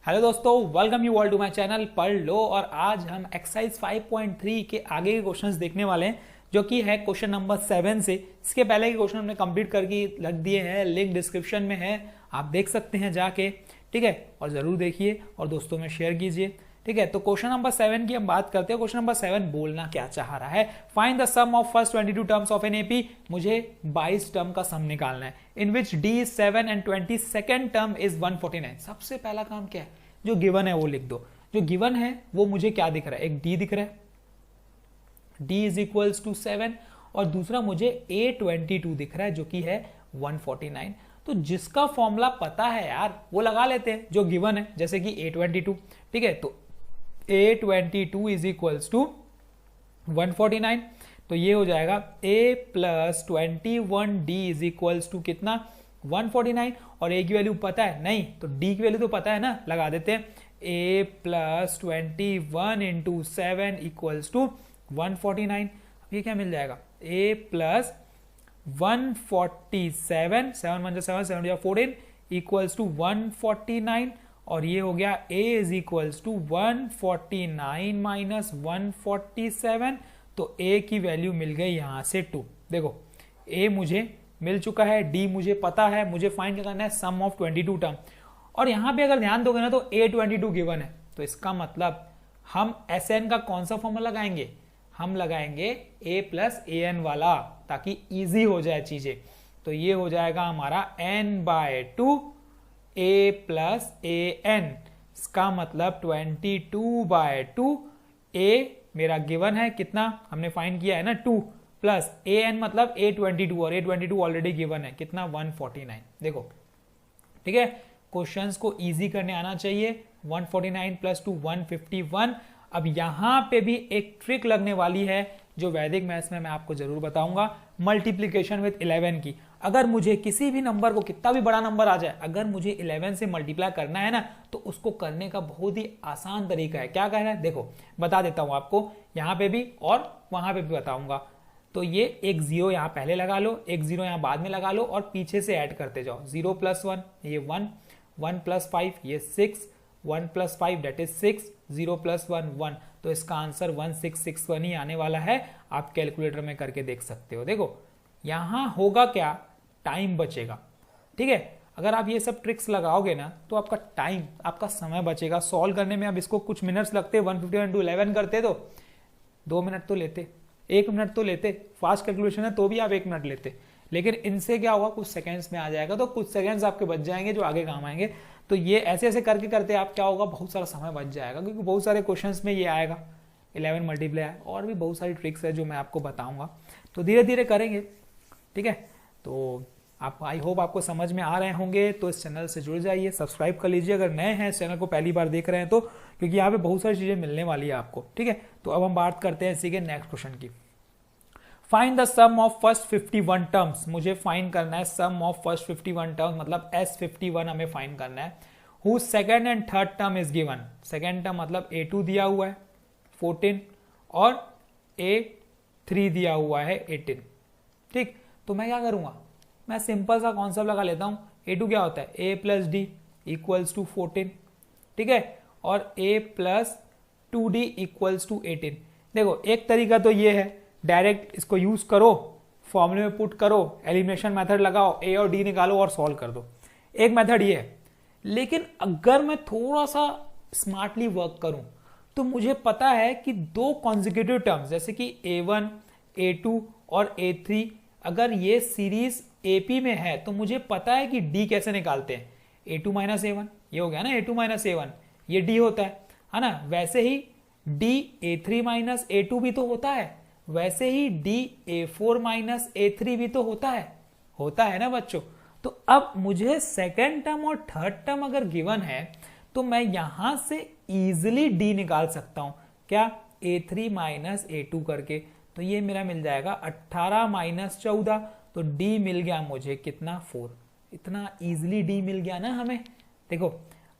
Hello दोस्तों, welcome you all to my channel पढ़ लो। और आज हम एक्सरसाइज 5.3 के आगे के क्वेश्चंस देखने वाले हैं, जो कि है क्वेश्चन नंबर 7 से। इसके पहले के क्वेश्चन हमने कंप्लीट करके रख दिए हैं, लिंक डिस्क्रिप्शन में है, आप देख सकते हैं जाके, ठीक है। और जरूर देखिए और दोस्तों में शेयर कीजिए, ठीक है। तो क्वेश्चन नंबर 7 की हम बात करते हैं। क्वेश्चन नंबर 7 बोलना क्या चाह रहा है, find the sum of first 22 terms of an AP. मुझे 22 टर्म का सम निकालना है, in which d is 7 and 22nd term is 149। सबसे पहला काम क्या है, जो गिवन है वो लिख दो। जो गिवन है वो मुझे क्या दिख रहा है, एक डी दिख रहा है, d इज इक्वल्स टू 7, और दूसरा मुझे A22 दिख रहा है, जो कि है 149। तो जिसका फॉर्मूला पता है यार वो लगा लेते हैं, जो गिवन है, जैसे कि A22, ठीक है। तो A22 इज इक्वल्स टू 149, तो ये हो जाएगा A plus 21D is equals to कितना, 149। और A की वैल्यू पता है नहीं, तो D की वैल्यू तो पता है ना, लगा देते हैं। A plus 21 into 7 equals to 149। ये क्या मिल जाएगा, A प्लस 147, 7 1 7 7 14 इक्वल्स टू 149। और ये हो गया A is equals to 149 minus 147। तो A की वैल्यू मिल गई यहां से 2। देखो A मुझे मिल चुका है, D मुझे पता है, मुझे फाइंड करना है सम ऑफ 22 टर्म। और यहां पे अगर ध्यान दोगे ना तो A22 गिवन है, तो इसका मतलब हम Sn का कौन सा फॉर्मूला लगाएंगे, हम लगाएंगे A प्लस AN वाला, ताकि इजी हो जाए चीजें। तो ये हो जाएगा हमारा n/2 A प्लस AN, इसका मतलब 22/2। A मेरा गिवन है कितना, हमने फाइंड किया है ना 2, प्लस AN मतलब A22, और A22 ऑलरेडी गिवन है कितना, 149। देखो ठीक है, क्वेश्चंस को इजी करने आना चाहिए। 149 प्लस 2 151। अब यहां पे भी एक ट्रिक लगने वाली है, जो वैदिक मैथ्स में मैं आपको जरूर बताऊंगा, मल्टीप्लीकेशन विद 11 की। अगर मुझे किसी भी नंबर को, कितना भी बड़ा नंबर आ जाए, अगर मुझे 11 से मल्टीप्लाई करना है ना, तो उसको करने का बहुत ही आसान तरीका है। क्या कह रहा है, देखो बता देता हूं आपको, यहां पे भी और वहां पे भी बताऊंगा। तो ये एक 0 यहां पहले लगा लो, एक 0 यहां बाद में लगा लो, और पीछे से ऐड करते जाओ। 0 प्लस 1 ये 1, 1 प्लस 5 ये 6, 1 प्लस 5 दैट इज 6, 0 प्लस 1 1। तो इसका आंसर 1661 ही आने वाला है। आप कैलकुलेटर में करके देख सकते हो। देखो यहां होगा क्या, टाइम बचेगा, ठीक है। अगर आप ये सब ट्रिक्स लगाओगे ना, तो आपका टाइम, आपका समय बचेगा सॉल्व करने में। अब इसको कुछ मिनट्स लगते, 151 टू 11 करते तो 2 मिनट तो लेते, 1 मिनट तो लेते। फास्ट कैलकुलेशन है तो भी आप 1 मिनट लेते, लेकिन इनसे क्या होगा, कुछ सेकंड्स में आ जाएगा। तो कुछ सेकंड्स आपके बच जाएंगे, जो आगे काम आएंगे। तो ये ऐसे ऐसे करके करते आप क्या होगा, बहुत सारा समय बच जाएगा, क्योंकि बहुत सारे क्वेश्चंस में ये आएगा 11 मल्टीप्लाई। और भी बहुत सारी ट्रिक्स है जो मैं आपको बताऊंगा, तो धीरे धीरे करेंगे, ठीक है। तो आप, आई होप आपको समझ में आ रहे होंगे। तो इस चैनल से जुड़ जाइए, सब्सक्राइब कर लीजिए अगर नए हैं, इस चैनल को पहली बार देख रहे हैं तो, क्योंकि यहाँ पे बहुत सारी चीजें मिलने वाली है आपको, ठीक है। तो अब हम बात करते हैं इसी के नेक्स्ट क्वेश्चन की। Find the sum of first 51 terms. मुझे फाइंड करना है सम ऑफ फर्स्ट 51 टर्म्स, मतलब S51 हमें फाइंड करना है। Who second and third term is given. Second term मतलब A2 दिया हुआ है 14, और A3 दिया हुआ है 18, ठीक। तो मैं क्या करूंगा, मैं सिंपल सा कॉन्सेप्ट लगा लेता हूं। A2 क्या होता है, A plus D equals to 14, ठीक है, और A plus 2D equals to 18। देखो एक तरीका तो ये है, डायरेक्ट इसको यूज करो, फॉर्मूले में पुट करो, एलिमिनेशन मेथड लगाओ, A और D निकालो और सॉल्व कर दो। एक मेथड ये है। लेकिन अगर मैं थोड़ा सा स्मार्टली वर्क करूं, तो मुझे पता है कि 2 कॉन्जिक्यूटिव टर्म्स, जैसे कि A1, A2 और A3, अगर ये सीरीज AP में है, तो मुझे पता है कि D कैसे निकालते हैं। A2 माइनस A1, ये हो गया ना, A2 माइनस A1, ये D होता है ना। वैसे ही D A3 माइनस A2 भी तो होता है, वैसे ही D A4 माइनस A3 भी तो होता है ना बच्चों। तो अब मुझे सेकेंड टर्म और थर्ड टर्म अगर गिवन है, तो मैं यहां से इजिली D निकाल सकता हूं। क्या, A3 माइनस A2 करके। तो ये मेरा मिल जाएगा 18 माइनस 14, तो D मिल गया मुझे कितना, 4। इतना इजिली D मिल गया ना हमें। देखो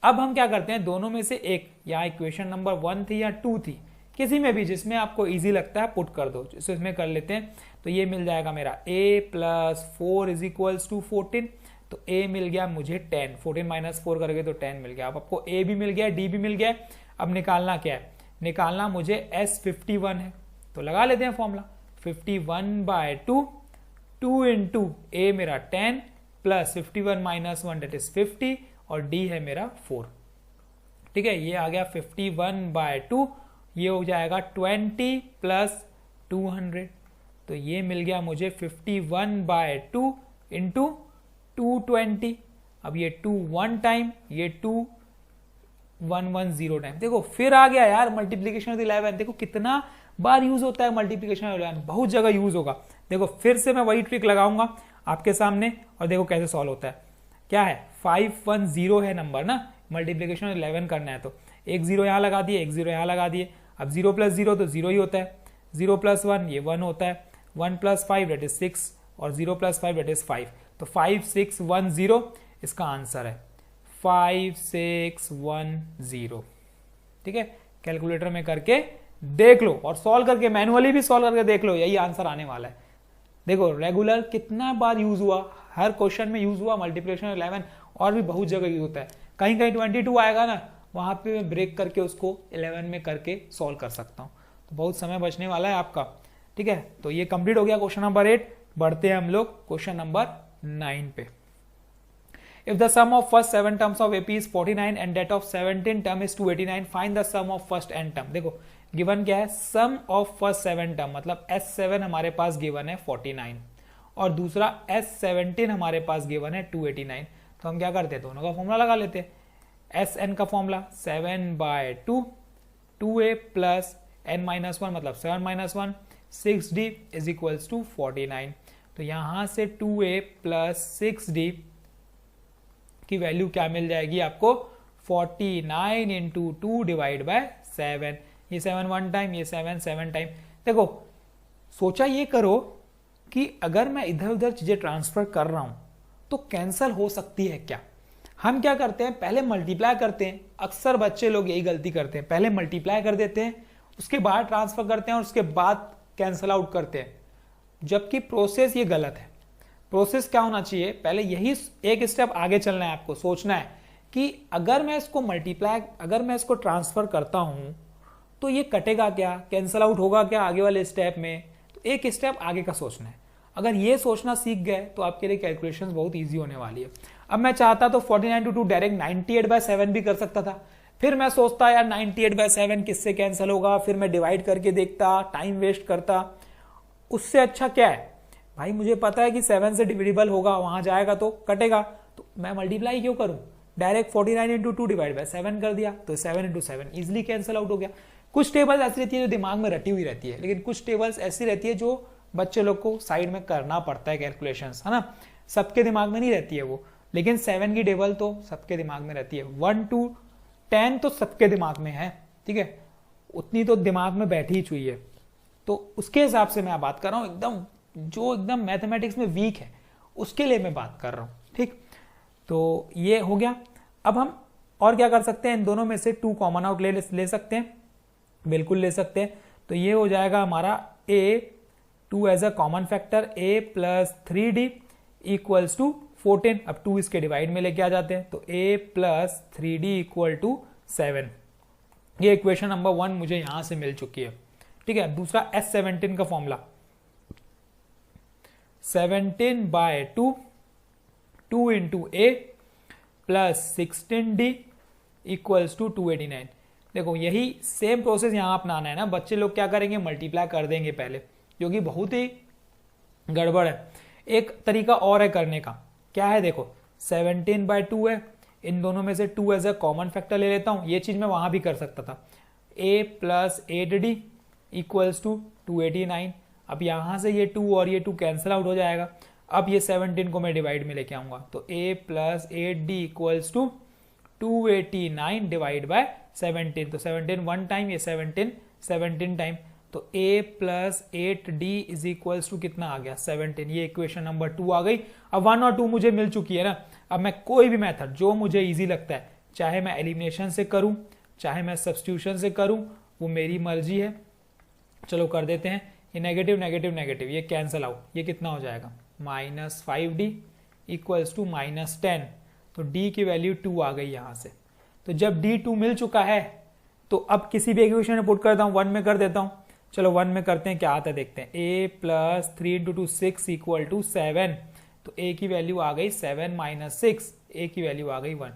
अब हम क्या करते हैं, दोनों में से एक, या इक्वेशन नंबर 1 थी या 2 थी, किसी में भी जिसमें आपको इजी लगता है पुट कर दो, इसमें कर लेते हैं। तो ये मिल जाएगा मेरा A plus 4 is equals to 14। तो a मिल गया मुझे 10, 14 माइनस 4 करके तो 10 मिल गया। अब आपको a भी मिल गया, d भी मिल गया। अब निकालना क्या है, निकालना मुझे S51 है, तो लगा लेते हैं फॉर्मूला 51/2, 2 इंटू a मेरा 10 प्लस 51 माइनस 1 दैट इज 50 और d है मेरा 4। ठीक है, ये आ गया 51/2, ये हो जाएगा 20 प्लस 200, तो ये मिल गया मुझे 51/2 इंटू 220। अब ये 2 1 टाइम, ये 2 110 टाइम। देखो फिर आ गया यार मल्टीप्लीकेशन विद 11। देखो कितना बार यूज होता है मल्टीप्लीकेशन विद 11, बहुत जगह यूज होगा। देखो फिर से मैं वही ट्रिक लगाऊंगा आपके सामने और देखो कैसे सॉल्व होता है। क्या है, 510 है नंबर ना, मल्टीप्लीकेशन विद 11 करना है तो एक जीरो यहां लगा दिए, एक जीरो यहां लगा दिए। अब 0 प्लस 0 तो 0 ही होता है, 0 प्लस 1 ये 1 होता है, 1 प्लस 5 दैट इज 6 और 0 प्लस 5 दैट इज 5, तो 5610 इसका आंसर है 5610। ठीक है, कैलकुलेटर में करके देख लो और सॉल्व करके मैनुअली भी सॉल्व करके देख लो, यही आंसर आने वाला है। देखो रेगुलर कितना बार यूज हुआ, हर क्वेश्चन में यूज हुआ मल्टीप्लिकेशन 11, और भी बहुत जगह यूज होता है। कहीं कहीं 22 आएगा ना, वहां पे मैं ब्रेक करके उसको 11 में करके सॉल्व कर सकता हूं, तो बहुत समय बचने वाला है आपका। ठीक है, तो ये कंप्लीट हो गया क्वेश्चन नंबर 8। बढ़ते हैं हम लोग क्वेश्चन नंबर 9 पे। If the sum of first 7 terms of AP is 49 and that of 17 term is 289, find the sum of first n term। देखो गिवन क्या है, sum of first 7 term, मतलब S7 हमारे पास गिवन है 49 और दूसरा S17 हमारे पास गिवन है 289। तो हम क्या करते हैं, दोनों का फॉर्मूला लगा लेते हैं। Sn का formula 7/2, 2a plus n minus 1 मतलब 7 minus 1, 6d is equals to 49। तो यहां से 2a प्लस 6d की वैल्यू क्या मिल जाएगी आपको, 49 इंटू 2 डिवाइड बाय 7। ये 7 1 टाइम, ये 7 7 टाइम। देखो सोचा ये करो कि अगर मैं इधर उधर चीजें ट्रांसफर कर रहा हूं तो कैंसल हो सकती है क्या। हम क्या करते हैं, पहले मल्टीप्लाई करते हैं। अक्सर बच्चे लोग यही गलती करते हैं, पहले मल्टीप्लाई कर देते हैं, उसके बाद ट्रांसफर करते हैं और उसके बाद कैंसल आउट करते हैं, जबकि प्रोसेस ये गलत है। प्रोसेस क्या होना चाहिए, पहले यही एक स्टेप आगे चलना है, आपको सोचना है कि अगर मैं इसको मल्टीप्लाई, अगर मैं इसको ट्रांसफर करता हूं तो ये कटेगा क्या, कैंसल आउट होगा क्या आगे वाले स्टेप में। तो एक स्टेप आगे का सोचना है। अगर ये सोचना सीख गए तो आपके लिए कैलकुलेशंस बहुत इजी होने वाली है। अब मैं चाहता तो 49 टू 2 डायरेक्ट 98/7 भी कर सकता था, फिर मैं सोचता यार 98/7 किससे कैंसिल होगा, फिर मैं डिवाइड करके देखता, टाइम वेस्ट करता। उससे अच्छा क्या है भाई, मुझे पता है कि 7 से डिविजिबल होगा, वहां जाएगा तो कटेगा, तो मैं मल्टीप्लाई क्यों करूं, डायरेक्ट 49 इंटू 2 डिवाइड बाय 7 कर दिया, तो 7 इंटू 7 इजिली कैंसिल आउट हो गया। कुछ टेबल्स ऐसी रहती है जो दिमाग में रटी हुई रहती है, लेकिन कुछ टेबल्स ऐसी रहती है जो बच्चे लोग को साइड में करना पड़ता है कैलकुलेशंस, है ना। सबके दिमाग में नहीं रहती है वो, लेकिन 7 की टेबल तो सबके दिमाग में रहती है। 1 to 10 तो सबके दिमाग में है, ठीक है, उतनी तो दिमाग में बैठी ही हुई है। तो उसके हिसाब से मैं बात कर रहा हूं, एकदम जो एकदम मैथमेटिक्स में वीक है उसके लिए मैं बात कर रहा हूं, ठीक। तो ये हो गया। अब हम और क्या कर सकते हैं, इन दोनों में से 2 कॉमन आउट ले सकते हैं, बिल्कुल ले सकते हैं। तो ये हो जाएगा हमारा a2 as a common factor, a plus 3d equals to 14। अब 2 इसके डिवाइड में लेके आ जाते हैं, तो a plus 3d equal to 7। ये इक्वेशन नंबर 1 मुझे यहां से मिल चुकी है, ठीक है। दूसरा S17 का formula 17/2, 2 into a plus 16d equals to 289। देखो यही सेम प्रोसेस यहां अपनाना है ना। बच्चे लोग क्या करेंगे, मल्टीप्लाई कर देंगे पहले, जो कि बहुत ही गड़बड़ है। एक तरीका और है करने का, क्या है देखो, 17/2 है, इन दोनों में से 2 एज अ कॉमन फैक्टर ले लेता हूं। ये चीज मैं वहां भी कर सकता था, a plus 8d equals to 289। अब यहां से ये 2 और ये 2 कैंसिल आउट हो जाएगा। अब ये 17 को मैं डिवाइड में लेके आऊंगा, तो a plus 8d equals to 289 divide by 17। तो 17 1 टाइम, ये 17 टाइम, तो a plus 8d is equals to कितना आ गया, 17। ये इक्वेशन नंबर 2 आ गई। अब 1 और 2 मुझे मिल चुकी है ना। अब मैं कोई भी मेथड जो मुझे इजी लगता है, चाहे मैं एलिमिनेशन से करूं, चाहे मैं सब्स्टिट्यूशन से करूं, वो मेरी मर्जी है। चलो कर देते हैं। ये नेगेटिव नेगेटिव नेगेटिव, ये कैंसल आउट, ये कितना हो जाएगा, -5d इक्वल्स टू -10, तो d की वैल्यू 2 आ गई यहां से। तो जब d 2 मिल चुका है तो अब किसी भी इक्वेशन में पुट करता हूं, 1 में कर देता हूं। चलो 1 में करते हैं, क्या आता है देखते हैं। a plus 3 into 2 6 equal to 7, तो a की वैल्यू आ गई 7 माइनस 6, a की वैल्यू आ गई 1।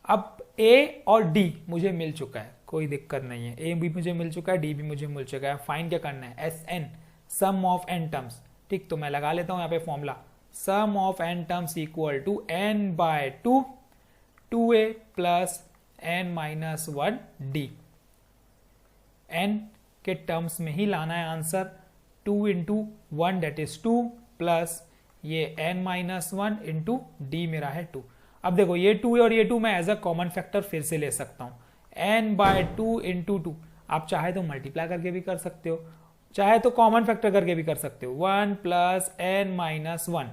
अब a और d मुझे मिल चुका है, कोई दिक्कत नहीं है, a भी मुझे मिल चुका है, d भी मुझे मिल चुका है। फाइंड क्या करना है, Sn, sum of n terms. ठीक, तो मैं लगा लेता हूं यहाँ पे formula, sum of n terms equal to n by 2, 2a plus n minus 1 d। n के टर्म्स में ही लाना है answer, 2 into 1 that is 2 plus ये n माइनस 1 इंटू डी मेरा है 2। अब देखो ये 2 और ये 2 मैं एज अ कॉमन फैक्टर फिर से ले सकता हूं, n बाय 2 इंटू 2। आप चाहे तो मल्टीप्लाई करके भी कर सकते हो, चाहे तो कॉमन फैक्टर करके भी कर सकते हो। 1 प्लस n माइनस 1,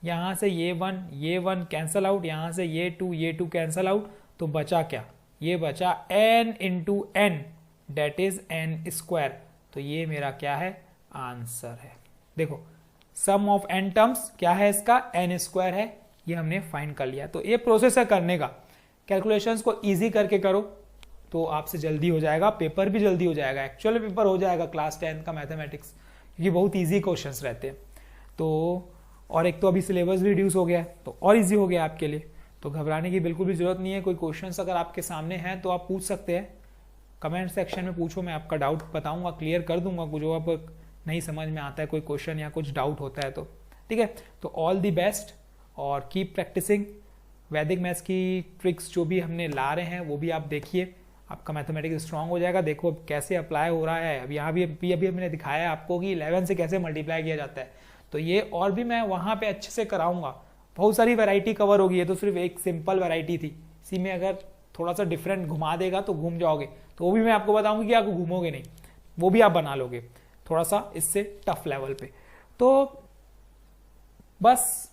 यहां से ये 1 कैंसल आउट, यहां से ये 2 कैंसल आउट, तो बचा क्या, ये बचा n into n that is n square. तो ये मेरा क्या है, आंसर है। देखो सम ऑफ n टर्म्स क्या है इसका, n स्क्वायर है, ये हमने फाइंड कर लिया। तो ये प्रोसेस है करने का, कैलकुलेशंस को इजी करके करो तो आपसे जल्दी हो जाएगा, पेपर भी जल्दी हो जाएगा, एक्चुअल पेपर हो जाएगा क्लास 10 का मैथमेटिक्स, क्योंकि बहुत इजी क्वेश्चंस रहते हैं। तो और एक तो अभी सिलेबस भी रिड्यूस हो गया है तो और इजी हो गया आपके लिए, तो घबराने की बिल्कुल भी जरूरत नहीं है। कोई क्वेश्चंस अगर आपके सामने हैं तो आप पूछ सकते हैं, कमेंट सेक्शन में पूछो, मैं आपका डाउट बताऊंगा, क्लियर कर दूंगा। जो आप नहीं समझ में आता है कोई क्वेश्चन या कुछ डाउट होता है तो ठीक है। तो ऑल दी बेस्ट और कीप प्रैक्टिसिंग। वैदिक मैथ्स की ट्रिक्स जो भी हमने ला रहे हैं वो भी आप देखिए, आपका मैथमेटिक्स स्ट्रांग हो जाएगा। देखो अब कैसे अप्लाई हो रहा है, अब यहाँ भी अभी मैंने दिखाया आपको कि 11 से कैसे मल्टीप्लाई किया जाता है, तो ये और भी मैं वहाँ पे अच्छे से कराऊंगा। बहुत सारी वैरायटी कवर होगी, ये तो सिर्फ एक सिंपल वैरायटी थी, इसी में अगर थोड़ा सा डिफरेंट घुमा देगा तो घूम जाओगे, तो वो भी मैं आपको बताऊंगी कि आपको घूमोगे नहीं, वो भी आप बना लोगे थोड़ा सा इससे टफ लेवल पे। तो बस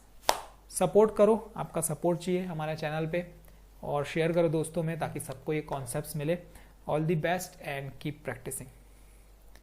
सपोर्ट करो, आपका सपोर्ट चाहिए हमारे चैनल पे, और शेयर करो दोस्तों में ताकि सबको ये कॉन्सेप्ट्स मिले। All the best and keep practising.